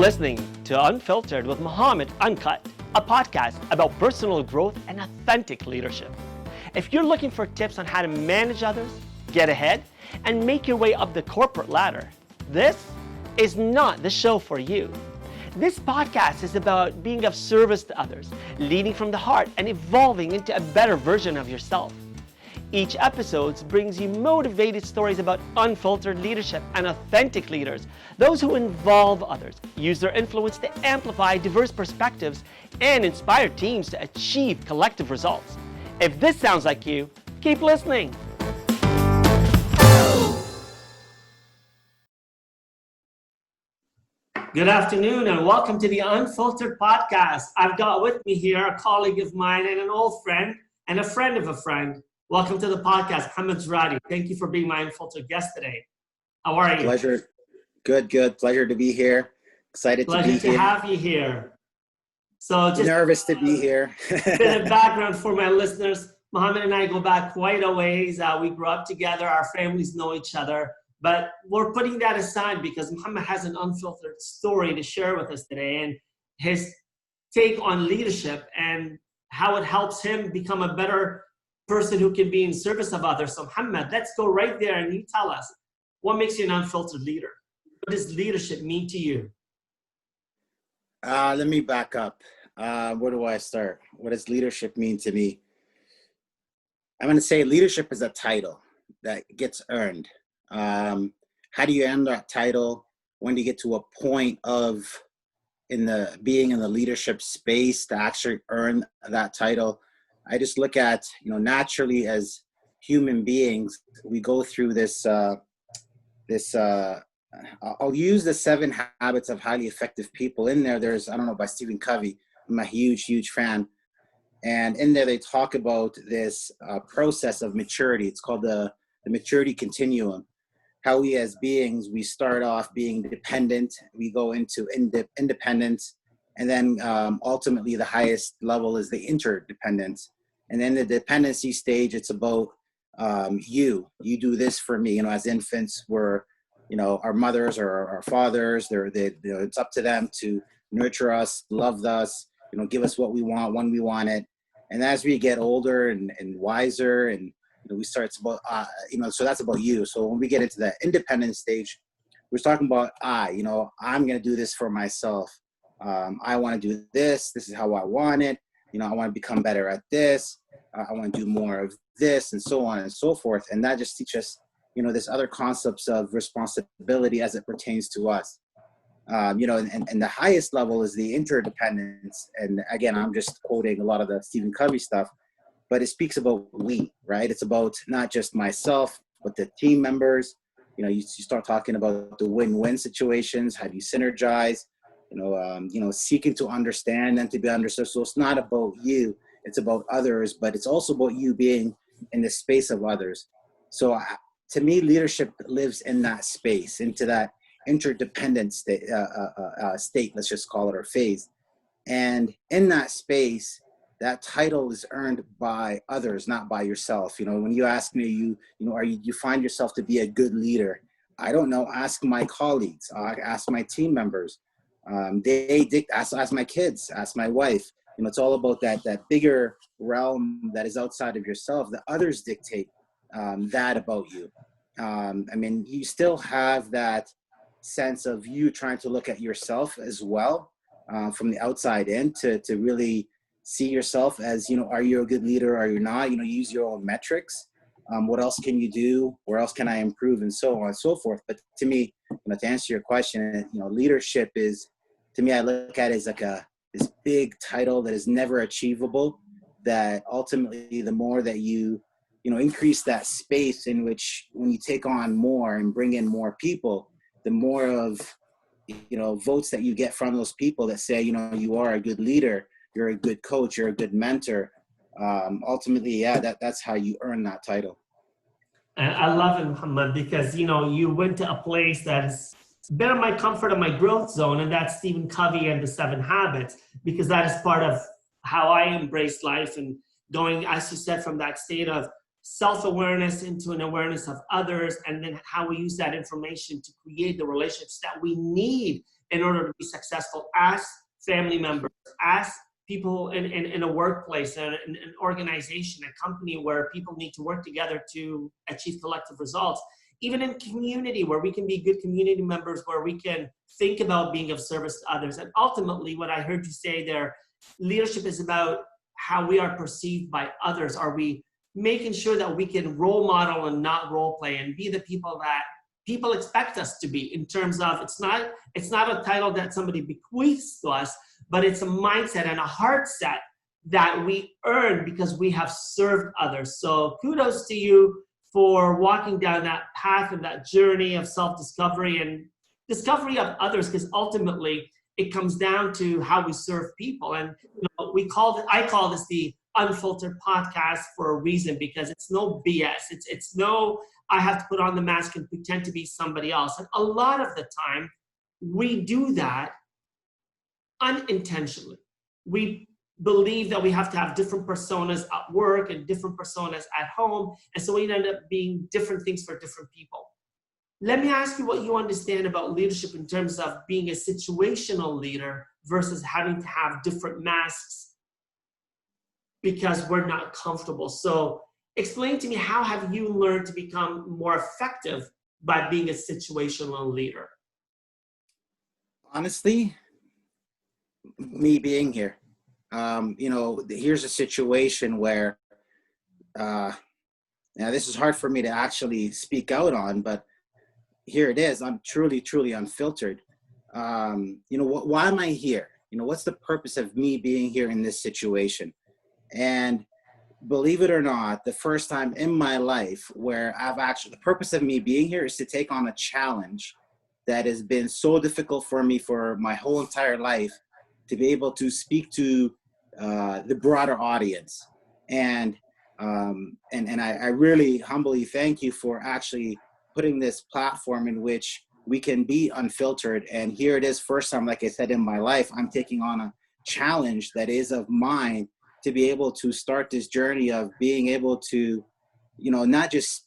listening to Unfiltered with Mohamed Uncut, a podcast about personal growth and authentic leadership. If you're looking for tips on how to manage others, get ahead, and make your way up the corporate ladder, this is not the show for you. This podcast is about being of service to others, leading from the heart, and evolving into a better version of yourself. Each episode brings you motivated stories about unfiltered leadership and authentic leaders, those who involve others, use their influence to amplify diverse perspectives, and inspire teams to achieve collective results. If this sounds like you, keep listening. Good afternoon and welcome to the Unfiltered Podcast. I've got with me here a colleague of mine and an old friend and a friend of a friend. Welcome to the podcast, Mohamed Jradi. Thank you for being my Unfiltered guest today. How are you? Pleasure. Good. Pleasure to be here. Excited to be here. Pleasure to have you here. So just nervous to be here. A bit of background for my listeners. Mohamed and I go back quite a ways. We grew up together. Our families know each other. But we're putting that aside because Mohamed has an unfiltered story to share with us today and his take on leadership and how it helps him become a better person who can be in service of others. So Mohamed, let's go right there and you tell us, what makes you an unfiltered leader? What does leadership mean to you? Let me back up. Where do I start? What does leadership mean to me? I'm going to say leadership is a title that gets earned. How do you earn that title? When do you get to a point of being in the leadership space to actually earn that title? I just look at, naturally as human beings, we go through this, I'll use the 7 Habits of Highly Effective People. In there, there's, by Stephen Covey. I'm a huge fan. And in there, they talk about this process of maturity. It's called the maturity continuum. How we as beings, we start off being dependent, we go into independence, and then ultimately the highest level is the interdependence. And then the dependency stage, it's about you do this for me. As infants, we're, our mothers or our fathers, it's up to them to nurture us, love us, give us what we want when we want it. And as we get older and wiser and we start, it's about, so that's about you. So when we get into that independent stage, we're talking about I'm going to do this for myself. I want to do this. This is how I want it. I want to become better at this. I want to do more of this and so on and so forth. And that just teaches us, this other concepts of responsibility as it pertains to us. And the highest level is the interdependence. And again, I'm just quoting a lot of the Stephen Covey stuff, but it speaks about we, right? It's about not just myself, but the team members. You start talking about the win-win situations. How do you synergize? Seeking to understand and to be understood. So it's not about you, it's about others, but it's also about you being in the space of others. So to me, leadership lives in that space, into that interdependent state, let's just call it, or phase. And in that space, that title is earned by others, not by yourself. When you ask me, you find yourself to be a good leader? I don't know. Ask my colleagues, ask my team members. Ask my kids, ask my wife. It's all about that bigger realm that is outside of yourself. The others dictate that about you. You still have that sense of you trying to look at yourself as well from the outside in to really see yourself as, are you a good leader? Are you not? Use your own metrics. What else can you do? Where else can I improve? And so on and so forth. But to me, to answer your question, leadership is, to me, I look at it as like this big title that is never achievable, that ultimately the more that you increase that space in which when you take on more and bring in more people, the more of, votes that you get from those people that say, you are a good leader, you're a good coach, you're a good mentor. Ultimately, that's how you earn that title. And I love it, Mohamed, because, you went to a place that is been in my comfort and my growth zone, and that's Stephen Covey and the 7 Habits, because that is part of how I embrace life and going, as you said, from that state of self-awareness into an awareness of others, and then how we use that information to create the relationships that we need in order to be successful as family members, as people in a workplace, in an organization, a company where people need to work together to achieve collective results. Even in community where we can be good community members, where we can think about being of service to others. And ultimately, what I heard you say there, leadership is about how we are perceived by others. Are we making sure that we can role model and not role play and be the people that people expect us to be, in terms of it's not a title that somebody bequeaths to us, but it's a mindset and a heart set that we earn because we have served others. So kudos to you for walking down that path and that journey of self-discovery and discovery of others, because ultimately it comes down to how we serve people. And I call this the Unfiltered Podcast for a reason, because it's no BS. It's no, I have to put on the mask and pretend to be somebody else. And a lot of the time we do that unintentionally. We believe that we have to have different personas at work and different personas at home. And so we end up being different things for different people. Let me ask you what you understand about leadership in terms of being a situational leader versus having to have different masks because we're not comfortable. So explain to me, how have you learned to become more effective by being a situational leader? Honestly, me being here. Here's a situation where, now this is hard for me to actually speak out on, but here it is. I'm truly, truly unfiltered. Why am I here? What's the purpose of me being here in this situation? And believe it or not, the first time in my life where the purpose of me being here is to take on a challenge that has been so difficult for me for my whole entire life, to be able to speak to the broader audience. And I really humbly thank you for actually putting this platform in which we can be unfiltered. And here it is, first time, like I said, in my life, I'm taking on a challenge that is of mine, to be able to start this journey of being able to, not just,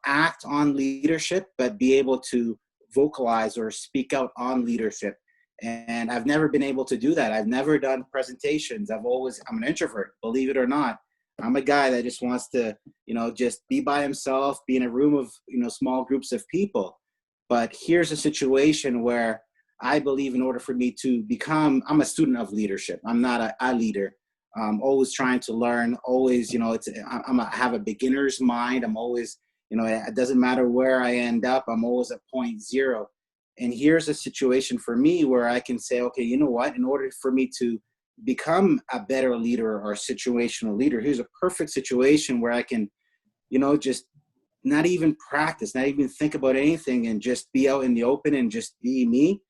act on leadership, but be able to vocalize or speak out on leadership. And I've never been able to do that. I've never done presentations. I'm an introvert, believe it or not. I'm a guy that just wants to, just be by himself, be in a room of, small groups of people. But here's a situation where I believe in order for me to I'm a student of leadership. I'm not a leader. I'm always trying to learn, always, I have a beginner's mind. I'm always, it doesn't matter where I end up, I'm always at point zero. And here's a situation for me where I can say, okay, you know what, in order for me to become a better leader or a situational leader, here's a perfect situation where I can, just not even practice, not even think about anything, and just be out in the open and just be me.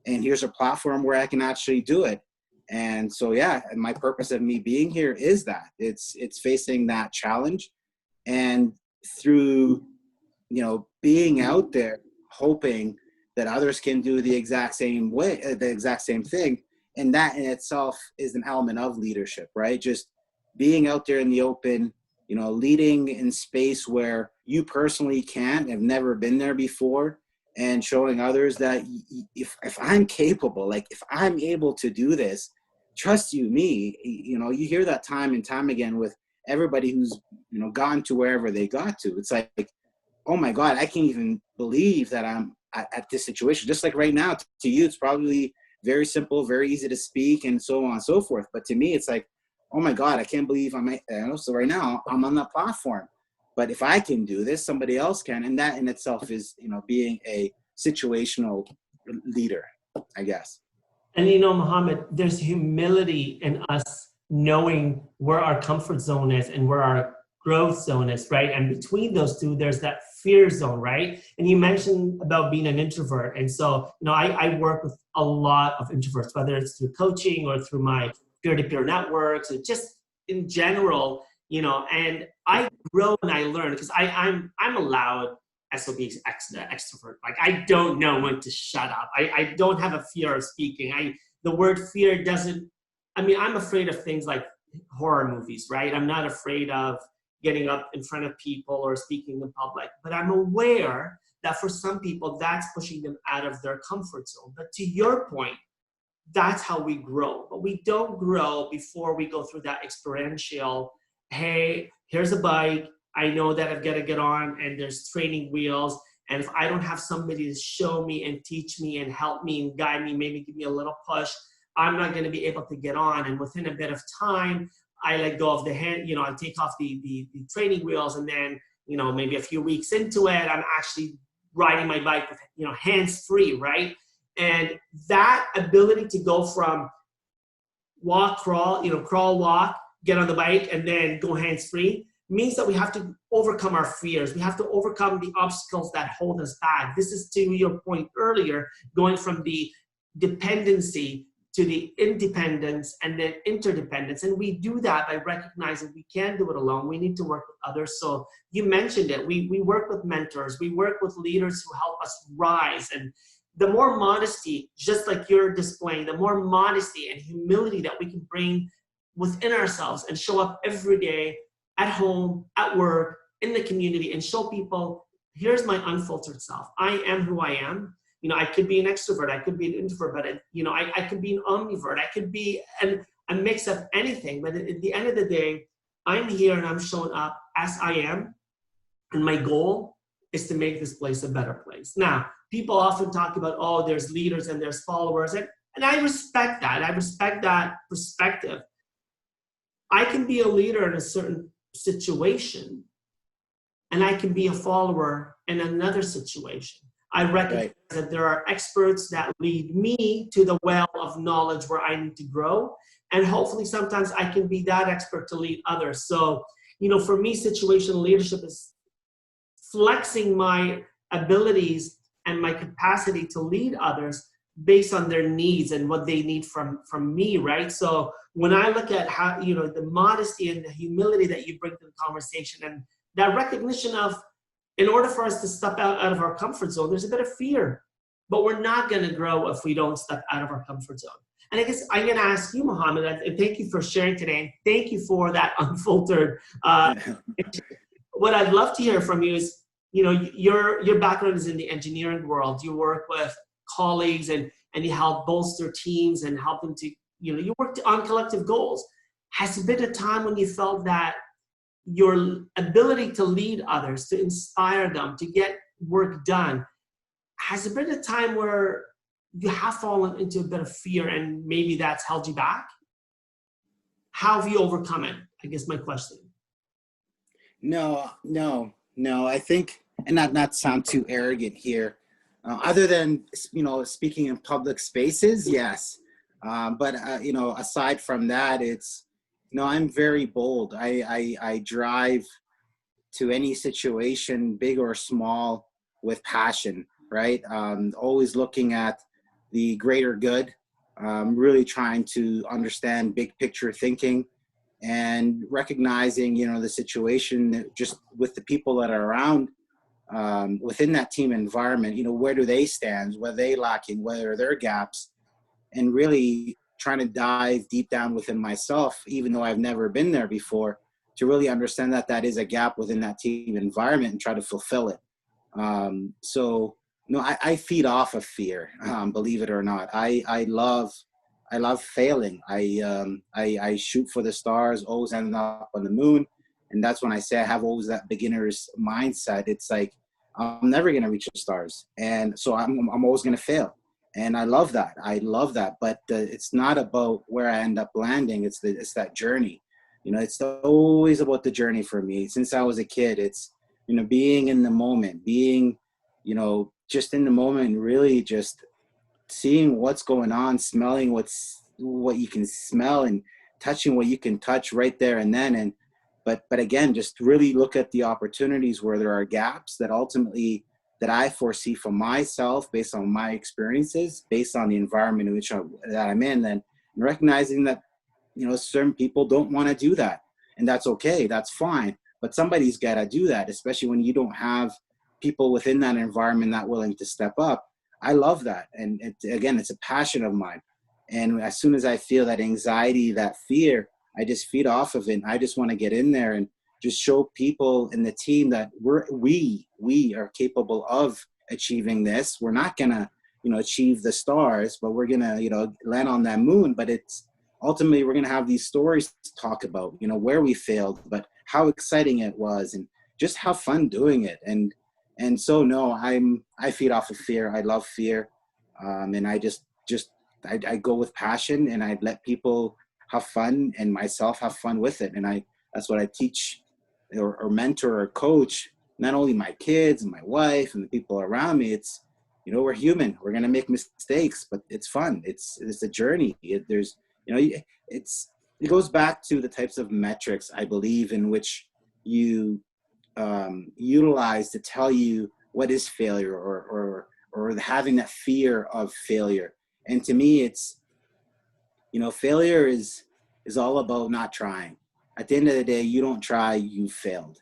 And here's a platform where I can actually do it. And so, yeah, my purpose of me being here is that it's facing that challenge, and through, being out there, hoping that others can do the exact same way, the exact same thing. And that in itself is an element of leadership, right? Just being out there in the open, leading in space where you personally can't, have never been there before, and showing others that if I'm capable, like if I'm able to do this, trust me, you hear that time and time again with everybody who's, gone to wherever they got to. It's like, oh my God, I can't even believe that I'm at this situation. Just like right now, to you, it's probably very simple, very easy to speak, and so on and so forth. But to me, it's like, oh my God, I can't believe so right now I'm on that platform. But if I can do this, somebody else can. And that in itself is, being a situational leader, I guess. And Mohamed, there's humility in us knowing where our comfort zone is and where our growth zone is, right? And between those two, there's that fear zone, right? And you mentioned about being an introvert. And so, I work with a lot of introverts, whether it's through coaching or through my peer-to-peer networks, or just in general, and I grow and I learn, because I'm allowed SOB extrovert. Like, I don't know when to shut up. I don't have a fear of speaking. The word fear I'm afraid of things like horror movies, right? I'm not afraid of getting up in front of people or speaking in public, but I'm aware that for some people, that's pushing them out of their comfort zone. But to your point, that's how we grow. But we don't grow before we go through that experiential, hey, here's a bike. I know that I've got to get on, and there's training wheels. And if I don't have somebody to show me and teach me and help me and guide me, maybe give me a little push, I'm not going to be able to get on. And within a bit of time, I let go of the hand, I take off the training wheels, and then, maybe a few weeks into it, I'm actually riding my bike with, hands-free, right? And that ability to go from walk, crawl, crawl, walk, get on the bike, and then go hands-free means that we have to overcome our fears. We have to overcome the obstacles that hold us back. This is, to your point earlier, going from the dependency to the independence and then interdependence. And we do that by recognizing we can't do it alone. We need to work with others. So you mentioned it. We work with mentors. We work with leaders who help us rise. And the more modesty, just like you're displaying, the more modesty and humility that we can bring within ourselves and show up every day at home, at work, in the community, and show people, here's my unfiltered self. I am who I am. I could be an extrovert, I could be an introvert, but I could be an ambivert, I could be a mix of anything. But at the end of the day, I'm here and I'm showing up as I am. And my goal is to make this place a better place. Now, people often talk about, oh, there's leaders and there's followers. And I respect that. I respect that perspective. I can be a leader in a certain situation, and I can be a follower in another situation. I recognize that there are experts that lead me to the well of knowledge where I need to grow. And hopefully sometimes I can be that expert to lead others. So, for me, situational leadership is flexing my abilities and my capacity to lead others based on their needs and what they need from me, right? So when I look at how, the modesty and the humility that you bring to the conversation, and that recognition of, in order for us to step out of our comfort zone, there's a bit of fear, but we're not going to grow if we don't step out of our comfort zone. And I guess I'm going to ask you, Mohamed, and thank you for sharing today. And thank you for that unfiltered. What I'd love to hear from you is, your background is in the engineering world. You work with colleagues and you help bolster teams and help them to, you work on collective goals. Has there been a time when you felt that your ability to lead others, to inspire them, to get work done, has there been a time where you have fallen into a bit of fear and maybe that's held you back? How have you overcome it? I guess my question. No. I think, and not sound too arrogant here, other than, speaking in public spaces, yes. But aside from that, it's, I'm very bold. I drive to any situation, big or small, with passion, right? Always looking at the greater good, really trying to understand big picture thinking and recognizing, the situation just with the people that are around within that team environment, where do they stand, where are they lacking, where are their gaps, and really trying to dive deep down within myself, even though I've never been there before, to really understand that that is a gap within that team environment and try to fulfill it. I feed off of fear, believe it or not. I love failing. I shoot for the stars, always ending up on the moon. And that's when I say I have always that beginner's mindset. It's like, I'm never going to reach the stars. And so I'm always going to fail. And I love that. But it's not about where I end up landing. It's that journey. It's always about the journey for me. Since I was a kid, it's, being in the moment, being, just in the moment, really just seeing what's going on, smelling what you can smell, and touching what you can touch right there and then. But again, just really look at the opportunities where there are gaps that ultimately that I foresee for myself based on my experiences, based on the environment in which that I'm in, and recognizing that, certain people don't want to do that. And that's okay. That's fine. But somebody's got to do that, especially when you don't have people within that environment that willing to step up. I love that. And it's a passion of mine. And as soon as I feel that anxiety, that fear, I just feed off of it. And I just want to get in there just show people in the team that we are capable of achieving this. We're not gonna, achieve the stars, but we're gonna, land on that moon. But it's ultimately we're gonna have these stories to talk about, where we failed, but how exciting it was, and just have fun doing it. And so no, I feed off of fear. I love fear, and I just I go with passion, and I let people have fun and myself have fun with it. And that's what I teach or mentor or coach, not only my kids and my wife and the people around me. It's, we're human. We're going to make mistakes, but it's fun. It's a journey. It goes back to the types of metrics, I believe, in which you utilize to tell you what is failure, or having that fear of failure. And to me, it's, failure is all about not trying. At the end of the day, you don't try, you failed.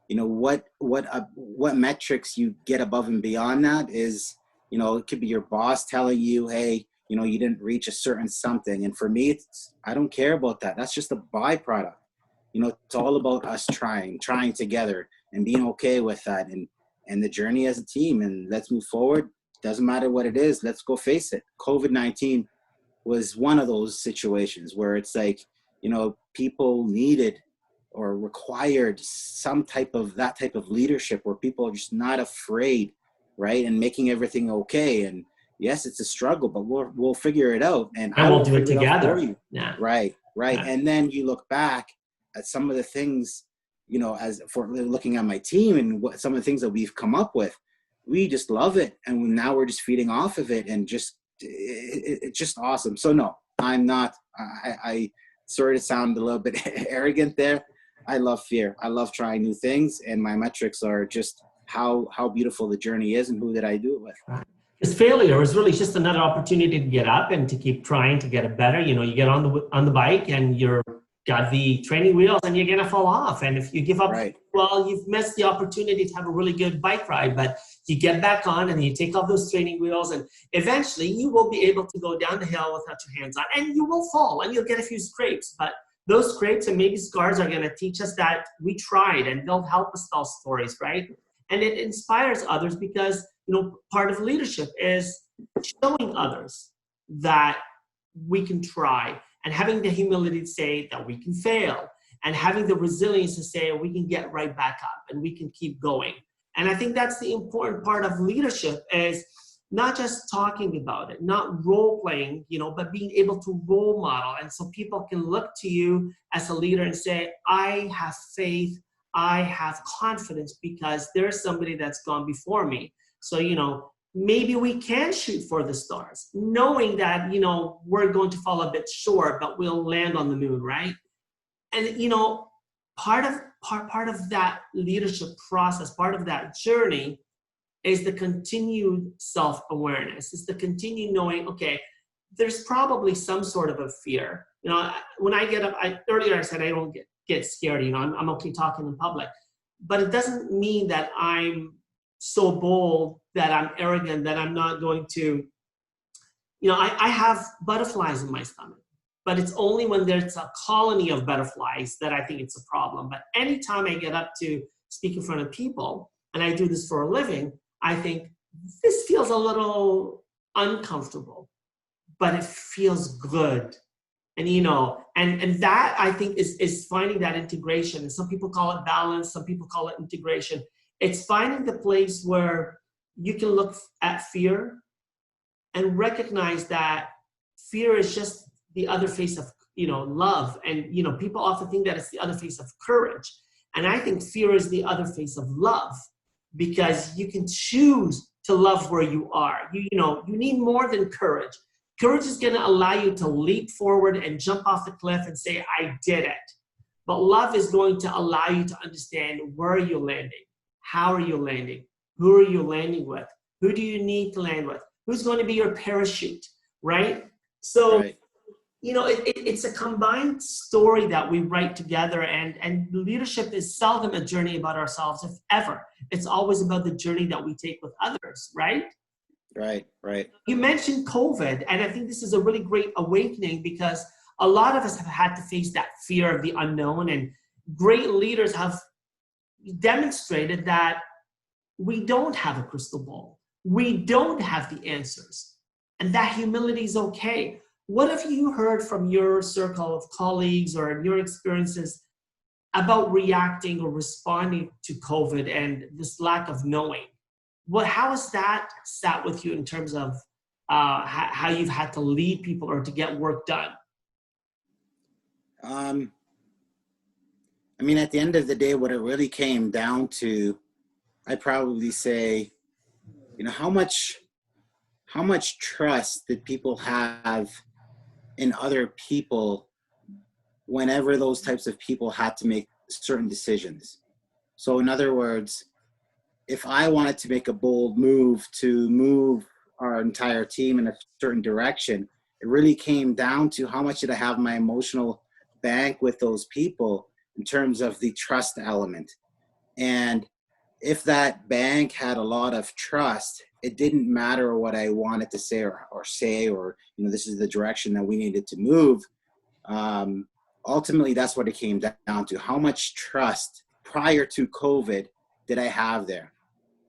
What metrics you get above and beyond that is, it could be your boss telling you, hey, you didn't reach a certain something. And for me, I don't care about that. That's just a byproduct. It's all about us trying together and being okay with that, and the journey as a team, and let's move forward. Doesn't matter what it is. Let's go face it. COVID-19 was one of those situations where it's like, people needed or required that type of leadership where people are just not afraid, right? And making everything okay. And yes, it's a struggle, but we'll figure it out. And we'll do it together. Yeah. Right. Yeah. And then you look back at some of the things, as for looking at my team and what some of the things that we've come up with, we just love it. And now we're just feeding off of it, and it's just awesome. So no, I'm not, I sorry to sound a little bit arrogant there. I love fear. I love trying new things, and my metrics are just how beautiful the journey is and who did I do it with. Right. Because failure is really just another opportunity to get up and to keep trying to get it better. You get on the bike and you're got the training wheels and you're gonna fall off. And if you give up, right, well, you've missed the opportunity to have a really good bike ride. But you get back on and you take off those training wheels, and eventually you will be able to go down the hill without your hands on, and you will fall and you'll get a few scrapes. But those scrapes and maybe scars are gonna teach us that we tried, and they'll help us tell stories, right? And it inspires others, because part of leadership is showing others that we can try, and having the humility to say that we can fail, and having the resilience to say we can get right back up and we can keep going. And I think that's the important part of leadership, is not just talking about it, not role playing, but being able to role model. And so people can look to you as a leader and say, I have faith, I have confidence, because there's somebody that's gone before me. So, maybe we can shoot for the stars, knowing that, we're going to fall a bit short, but we'll land on the moon, right? And, part of that leadership process, part of that journey is the continued self-awareness, is the continued knowing, okay, there's probably some sort of a fear. When I get up, earlier I said I don't get scared, I'm okay talking in public, but it doesn't mean that I'm so bold, that I'm arrogant, that I'm not going to, I have butterflies in my stomach, but it's only when there's a colony of butterflies that I think it's a problem. But anytime I get up to speak in front of people, and I do this for a living, I think this feels a little uncomfortable, but it feels good. And, and that I think is finding that integration. And some people call it balance, some people call it integration. It's finding the place where you can look at fear and recognize that fear is just the other face of, love. And, people often think that it's the other face of courage. And I think fear is the other face of love, because you can choose to love where you are. You need more than courage. Courage is going to allow you to leap forward and jump off the cliff and say, I did it. But love is going to allow you to understand, where are you landing? How are you landing? Who are you landing with? Who do you need to land with? Who's going to be your parachute, right? So, right. It's a combined story that we write together, and leadership is seldom a journey about ourselves, if ever. It's always about the journey that we take with others, right? Right. You mentioned COVID, and I think this is a really great awakening, because a lot of us have had to face that fear of the unknown. And, great leaders have demonstrated that we don't have a crystal ball. We don't have the answers. And that humility is okay. What have you heard from your circle of colleagues or your experiences about reacting or responding to COVID and this lack of knowing? How has that sat with you in terms of how you've had to lead people or to get work done? I mean, at the end of the day, what it really came down to, I'd probably say, how much trust did people have in other people whenever those types of people had to make certain decisions? So in other words, if I wanted to make a bold move to move our entire team in a certain direction, it really came down to how much did I have my emotional bank with those people in terms of the trust element. And if that bank had a lot of trust, it didn't matter what I wanted to say or this is the direction that we needed to move. Ultimately, that's what it came down to. How much trust prior to COVID did I have there?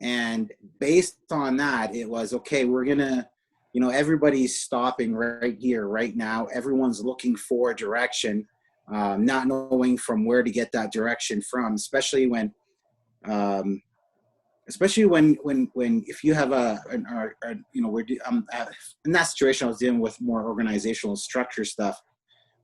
And based on that, it was, okay, we're going to, everybody's stopping right here, right now. Everyone's looking for direction, not knowing from where to get that direction from, especially when if you have in that situation, I was dealing with more organizational structure stuff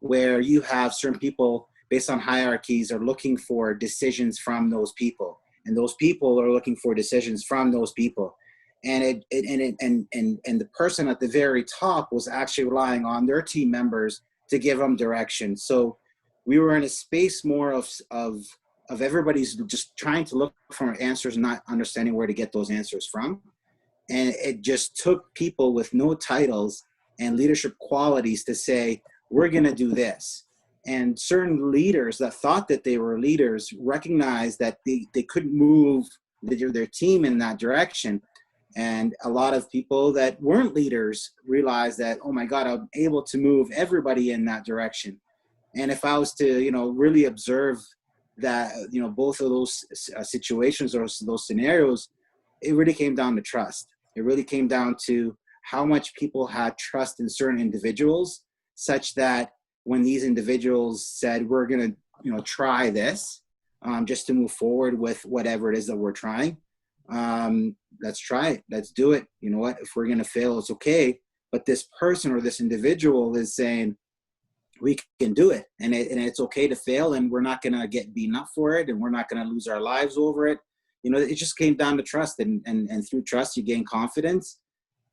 where you have certain people based on hierarchies are looking for decisions from those people, and those people are looking for decisions from those people. And the person at the very top was actually relying on their team members to give them direction. So we were in a space more of everybody's just trying to look for answers and not understanding where to get those answers from. And it just took people with no titles and leadership qualities to say, we're going to do this. And certain leaders that thought that they were leaders recognized that they couldn't move their team in that direction. And a lot of people that weren't leaders realized that, oh my God, I'm able to move everybody in that direction. And if I was to, really observe that, both of those situations or those scenarios, it really came down to trust. It really came down to how much people had trust in certain individuals, such that when these individuals said, we're going to, try this just to move forward with whatever it is that we're trying. Let's try it. Let's do it. You know what? If we're going to fail, it's okay. But this person or this individual is saying, we can do it. And it's okay to fail, and we're not going to get beaten up for it, and we're not going to lose our lives over it. It just came down to trust, and through trust, you gain confidence.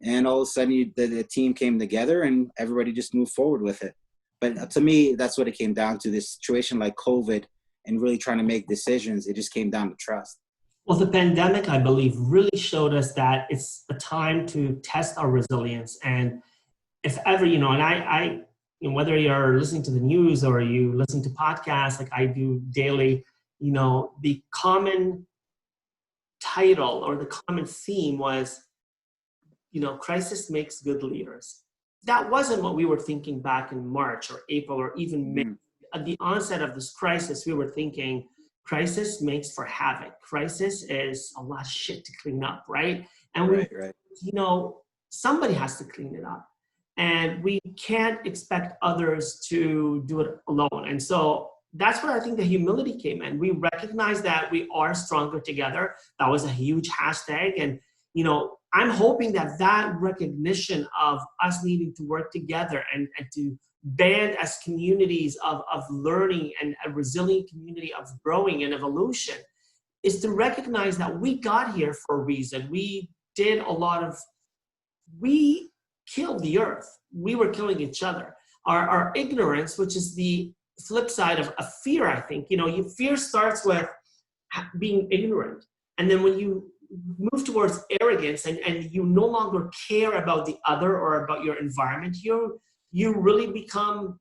And all of a sudden, the team came together, and everybody just moved forward with it. But to me, that's what it came down to. This situation like COVID and really trying to make decisions, it just came down to trust. Well, the pandemic, I believe, really showed us that it's a time to test our resilience. And if ever, and I whether you're listening to the news or you listen to podcasts like I do daily, the common title or the common theme was, crisis makes good leaders. That wasn't what we were thinking back in March or April or even May. At the onset of this crisis, we were thinking crisis makes for havoc. Crisis is a lot of shit to clean up, right? And right. Somebody has to clean it up. And we can't expect others to do it alone. And so that's where I think the humility came in. We recognize that we are stronger together. That was a huge hashtag. And, I'm hoping that recognition of us needing to work together and to band as communities of learning and a resilient community of growing and evolution is to recognize that we got here for a reason. We killed the earth. We were killing each other. Our ignorance, which is the flip side of fear, I think. Fear starts with being ignorant. And then when you move towards arrogance and you no longer care about the other or about your environment, you really become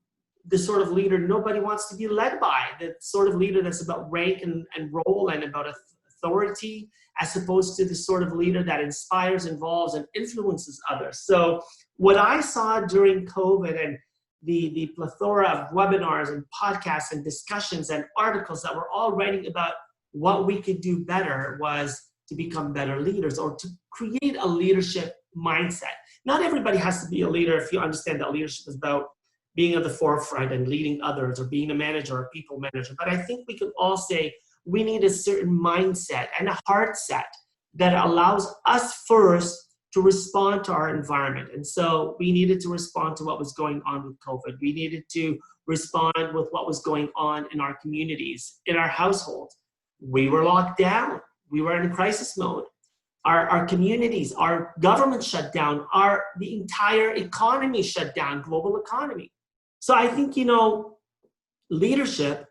the sort of leader nobody wants to be led by, the sort of leader that's about rank and role and about authority, as opposed to the sort of leader that inspires, involves, and influences others. So what I saw during COVID, and the plethora of webinars and podcasts and discussions and articles that we're all writing about what we could do better was to become better leaders or to create a leadership mindset. Not everybody has to be a leader if you understand that leadership is about being at the forefront and leading others or being a manager or a people manager. But I think we can all say we need a certain mindset and a heart set that allows us first to respond to our environment. And so we needed to respond to what was going on with COVID. We needed to respond with what was going on in our communities, in our households. We were locked down. We were in crisis mode. Our communities, our government shut down, the entire economy shut down, global economy. So I think, leadership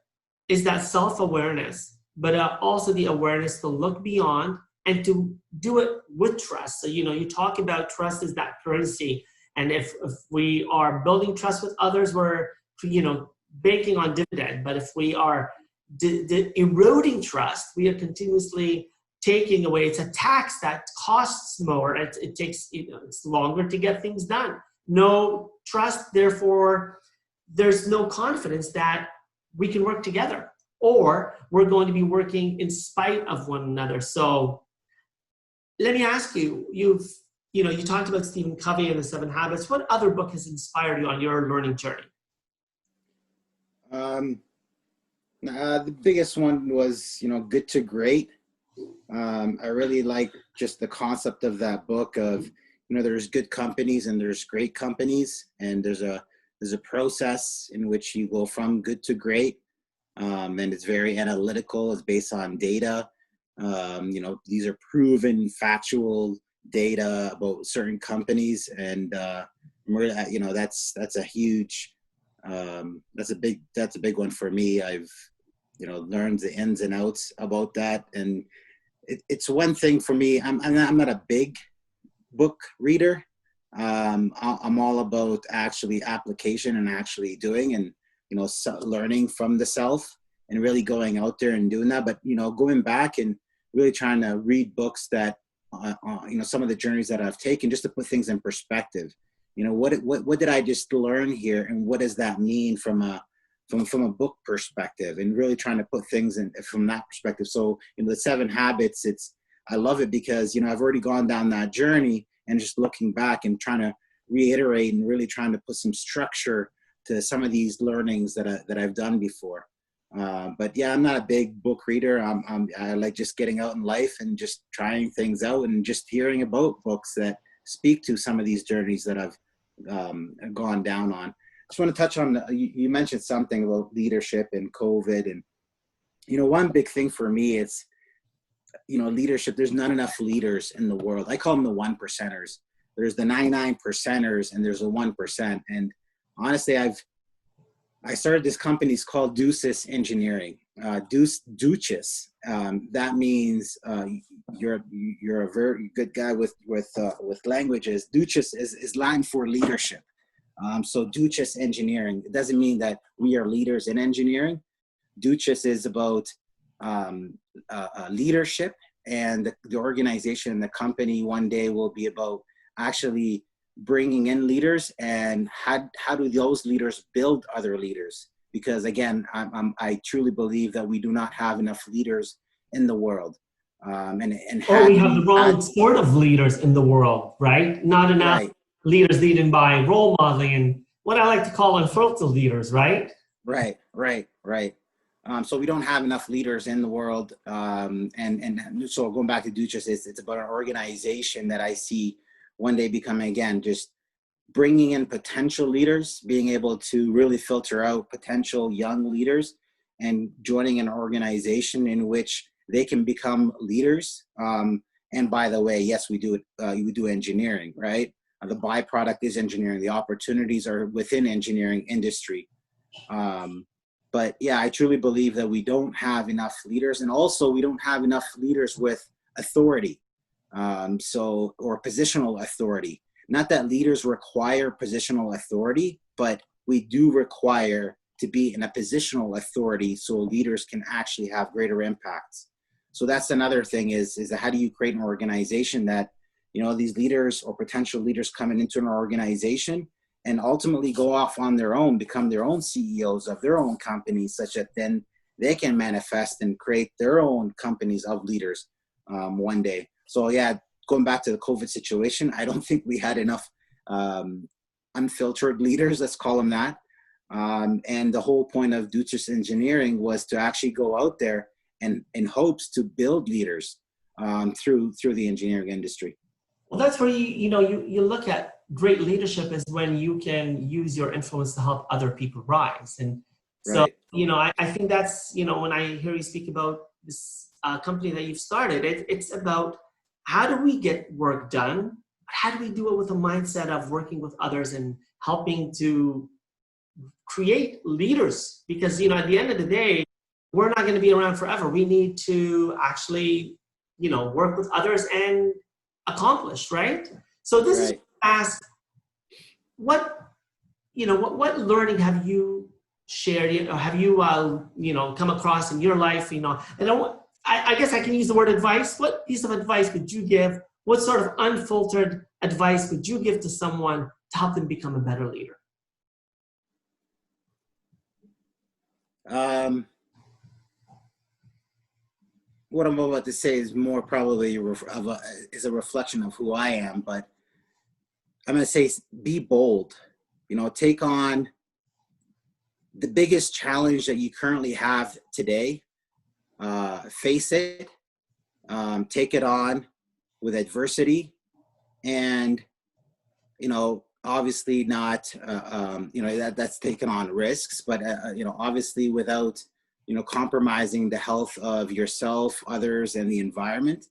is that self-awareness, but also the awareness to look beyond and to do it with trust. So, you talk about trust is that currency. And if we are building trust with others, we're, banking on dividend. But if we are eroding trust, we are continuously taking away. It's a tax that costs more. It takes, it's longer to get things done. No trust, therefore, there's no confidence that we can work together, or we're going to be working in spite of one another. So let me ask you, you talked about Stephen Covey and the 7 Habits. What other book has inspired you on your learning journey? The biggest one was, Good to Great. I really like just the concept of that book of, there's good companies and there's great companies, and there's a process in which you go from good to great. And it's very analytical. It's based on data. These are proven factual data about certain companies, and that's a huge, that's a big one for me. I've learned the ins and outs about that, and it's one thing for me. I'm not a big book reader. I'm all about actually application and actually doing, and learning from the self and really going out there and doing that. But going back and really trying to read books that some of the journeys that I've taken, just to put things in perspective. What did I just learn here, and what does that mean from a book perspective, and really trying to put things in from that perspective. So the 7 Habits, I love it because I've already gone down that journey, and just looking back and trying to reiterate and really trying to put some structure to some of these learnings that I've done before. But yeah, I'm not a big book reader. I like just getting out in life and just trying things out and just hearing about books that speak to some of these journeys that I've gone down on. I just want to touch on, you mentioned something about leadership and COVID, and one big thing for me is leadership. There's not enough leaders in the world. I call them the 1%ers. There's the 99%ers and there's the 1%. And honestly, I started this company. It's called Deuces Engineering. Duces. That means you're a very good guy with languages. Duces is Latin for leadership. So Duces Engineering. It doesn't mean that we are leaders in engineering. Duces is about leadership, and the organization and the company one day will be about actually bringing in leaders, and how do those leaders build other leaders? Because again, I truly believe that we do not have enough leaders in the world. We have the wrong sort of leaders in the world, right? Not enough leaders leading by role modeling and what I like to call unfiltered leaders, right? Right. So we don't have enough leaders in the world. And so going back to Duchess, it's about an organization that I see one day becoming, again, just bringing in potential leaders, being able to really filter out potential young leaders and joining an organization in which they can become leaders. And by the way, yes, we do engineering, right? The byproduct is engineering. The opportunities are within engineering industry. But yeah, I truly believe that we don't have enough leaders, and also we don't have enough leaders with authority, or positional authority. Not that leaders require positional authority, but we do require to be in a positional authority so leaders can actually have greater impacts. So that's another thing is how do you create an organization that, these leaders or potential leaders coming into an organization, and ultimately go off on their own, become their own CEOs of their own companies, such that then they can manifest and create their own companies of leaders one day. So yeah, going back to the COVID situation, I don't think we had enough unfiltered leaders, let's call them that. And the whole point of Duchess Engineering was to actually go out there and in hopes to build leaders through the engineering industry. Well, that's where you look at great leadership is when you can use your influence to help other people rise. And so, Right. I think that's, when I hear you speak about this company that you've started, it's about how do we get work done? How do we do it with a mindset of working with others and helping to create leaders? Because, at the end of the day, we're not going to be around forever. We need to actually, work with others and accomplish, right? So this is ask, what learning have you shared, or have you, come across in your life, and I guess I can use the word advice. What piece of advice would you give? What sort of unfiltered advice would you give to someone to help them become a better leader? What I'm about to say is more probably is a reflection of who I am, but I'm going to say be bold. Take on the biggest challenge that you currently have today. Face it. Take it on with adversity, and obviously not that's taking on risks, but obviously without compromising the health of yourself, others, and the environment.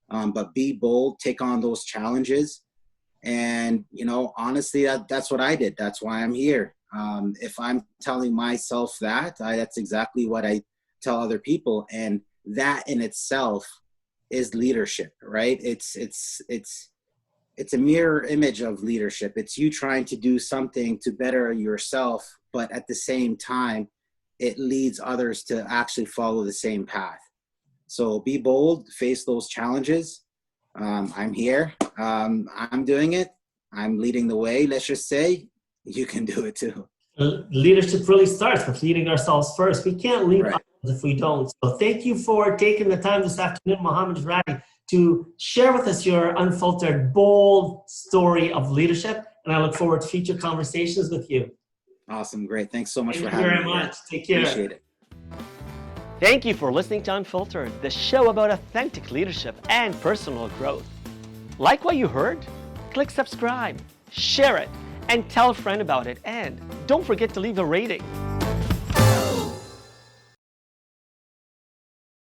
But be bold, take on those challenges. And, honestly, that's what I did. That's why I'm here. If I'm telling myself that's exactly what I tell other people. And that in itself is leadership, right? It's a mirror image of leadership. It's you trying to do something to better yourself, but at the same time, it leads others to actually follow the same path. So be bold, face those challenges. I'm here. I'm doing it. I'm leading the way. Let's just say you can do it too. Leadership really starts with leading ourselves first. We can't lead Right. others if we don't. So thank you for taking the time this afternoon, Mohamed Jradi, to share with us your unfiltered, bold story of leadership. And I look forward to future conversations with you. Awesome. Great. Thanks so much Thank for you having very me. much. Take care. Appreciate it. Thank you for listening to Unfiltered, the show about authentic leadership and personal growth. Like what you heard? Click subscribe, share it, and tell a friend about it. And don't forget to leave a rating.